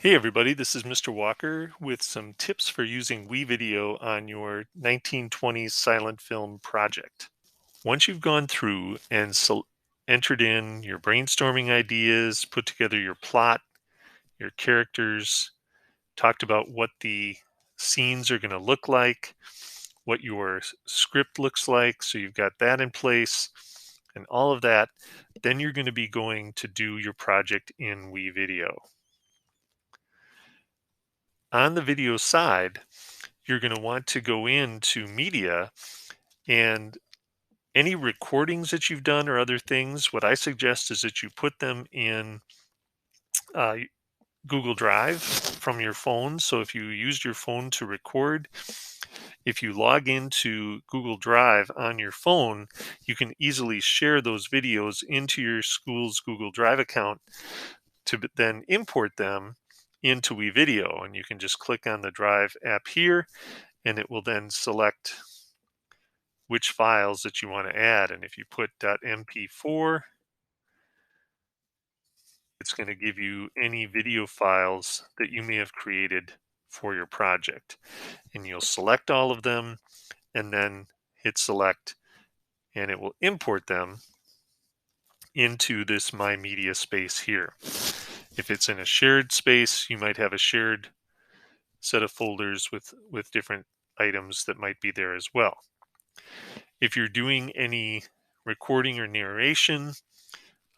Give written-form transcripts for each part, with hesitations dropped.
Hey everybody, this is Mr. Walker with some tips for using WeVideo on your 1920s silent film project. Once you've gone through and entered in your brainstorming ideas, put together your plot, your characters, talked about what the scenes are going to look like, what your script looks like, so you've got that in place and all of that, then you're going to be going to do your project in WeVideo. On the video side, you're going to want to go into media, and any recordings that you've done or other things, what I suggest is that you put them in uh, Google Drive from your phone. So if you used your phone to record, if you log into Google Drive on your phone, you can easily share those videos into your school's Google Drive account to then import them into WeVideo. And you can just click on the Drive app here, and it will then select which files that you want to add. And if you put .mp4, it's going to give you any video files that you may have created for your project. And you'll select all of them and then hit select, and it will import them into this My Media space here. If it's in a shared space, you might have a shared set of folders with different items that might be there as well. If you're doing any recording or narration,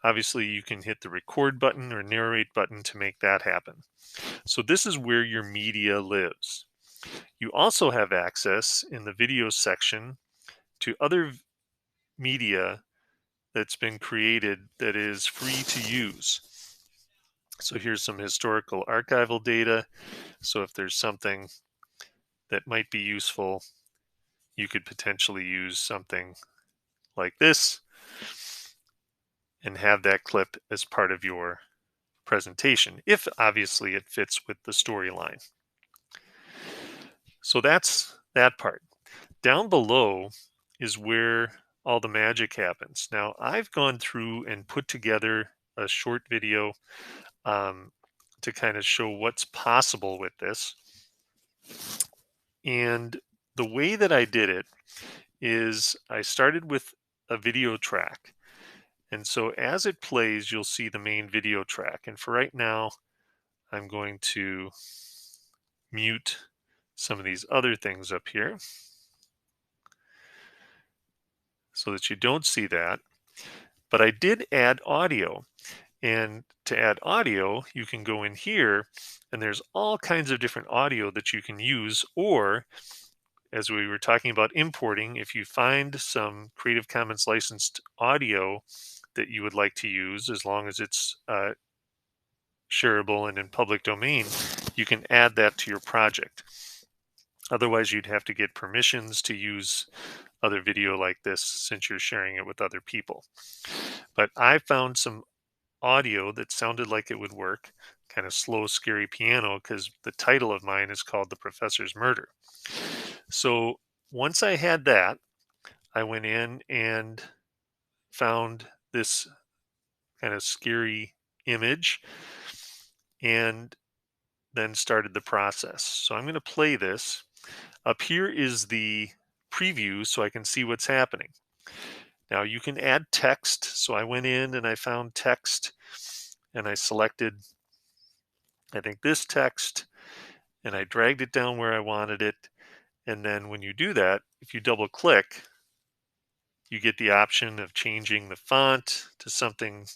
obviously you can hit the record button or narrate button to make that happen. So this is where your media lives. You also have access in the video section to other media that's been created that is free to use. So here's some historical archival data. So if there's something that might be useful, you could potentially use something like this and have that clip as part of your presentation, if obviously it fits with the storyline. So that's that part. Down below is where all the magic happens. Now, I've gone through and put together a short video to kind of show what's possible with this. And the way that I did it is I started with a video track. And so as it plays, you'll see the main video track. And for right now, I'm going to mute some of these other things up here so that you don't see that. But I did add audio. And to add audio, you can go in here and there's all kinds of different audio that you can use. Or, as we were talking about importing, if you find some Creative Commons licensed audio that you would like to use, as long as it's shareable and in public domain, you can add that to your project. Otherwise, you'd have to get permissions to use other video like this since you're sharing it with other people. But I found some audio that sounded like it would work, kind of slow, scary piano, because the title of mine is called The Professor's Murder. So once I had that, I went in and found this kind of scary image and then started the process. So I'm going to play this. Up here is the preview so I can see what's happening. Now you can add text. So I went in and I found text and I selected, I think, this text, and I dragged it down where I wanted it. And then when you do that, if you double click, you get the option of changing the font to something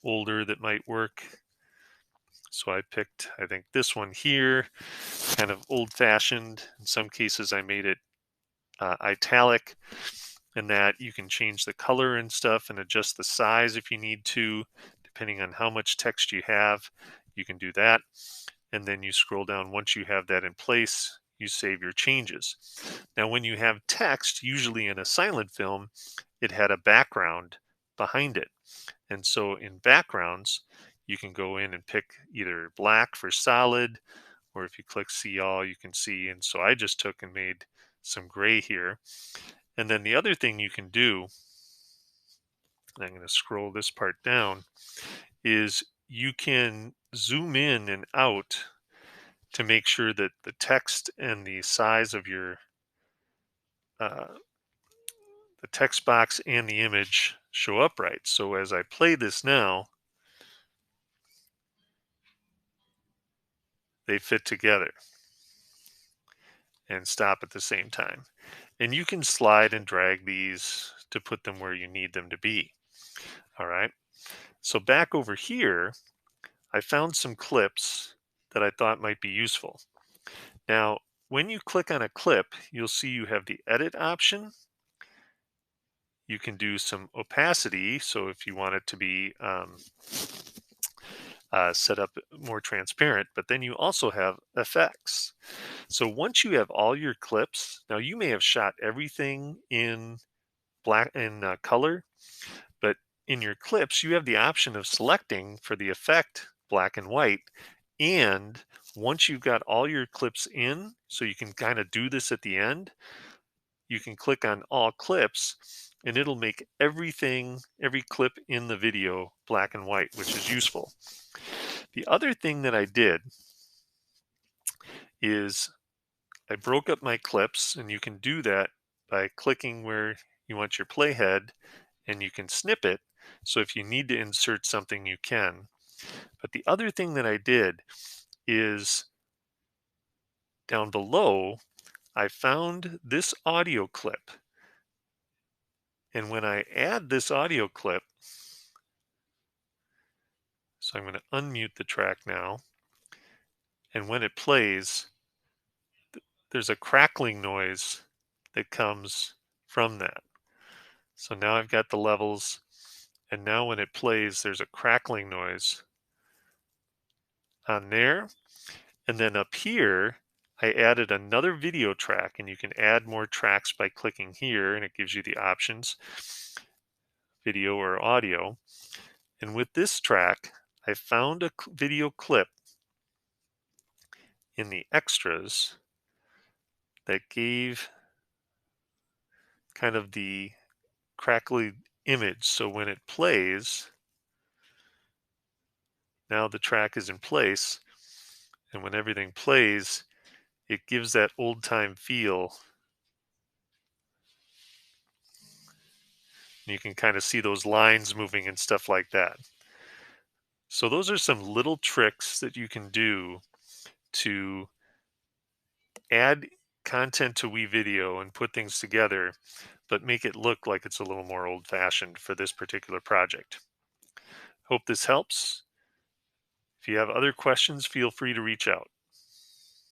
older that might work. So I picked, I think, this one here, kind of old fashioned. In some cases, I made it italic, and that you can change the color and stuff and adjust the size if you need to, depending on how much text you have. You can do that. And then you scroll down. Once you have that in place, you save your changes. Now, when you have text, usually in a silent film, it had a background behind it. And so in backgrounds, you can go in and pick either black for solid, or if you click see all, you can see. And so I just took and made some gray here. And then the other thing you can do, and I'm going to scroll this part down, is you can zoom in and out to make sure that the text and the size of your uh, the text box and the image show up right. So as I play this now, they fit together and stop at the same time. And you can slide and drag these to put them where you need them to be. All right. So back over here, I found some clips that I thought might be useful. Now, when you click on a clip, you'll see you have the edit option. You can do some opacity. So if you want it to be set up more transparent, but then you also have effects. So once you have all your clips, now you may have shot everything in black and color, but in your clips, you have the option of selecting for the effect black and white. And once you've got all your clips in, so you can kind of do this at the end, you can click on all clips and it'll make everything, every clip in the video black and white, which is useful. The other thing that I did is I broke up my clips, and you can do that by clicking where you want your playhead, and you can snip it. So if you need to insert something, you can. But the other thing that I did is down below, I found this audio clip. And when I add this audio clip, so I'm going to unmute the track now. And when it plays, there's a crackling noise that comes from that. So now I've got the levels, and now when it plays, there's a crackling noise on there. And then up here, I added another video track, and you can add more tracks by clicking here, and it gives you the options, video or audio. And with this track, I found a video clip in the extras that gave kind of the crackly image. So when it plays, now the track is in place, and when everything plays, it gives that old time feel. You can kind of see those lines moving and stuff like that. So those are some little tricks that you can do to add content to WeVideo and put things together, but make it look like it's a little more old fashioned for this particular project. Hope this helps. If you have other questions, feel free to reach out.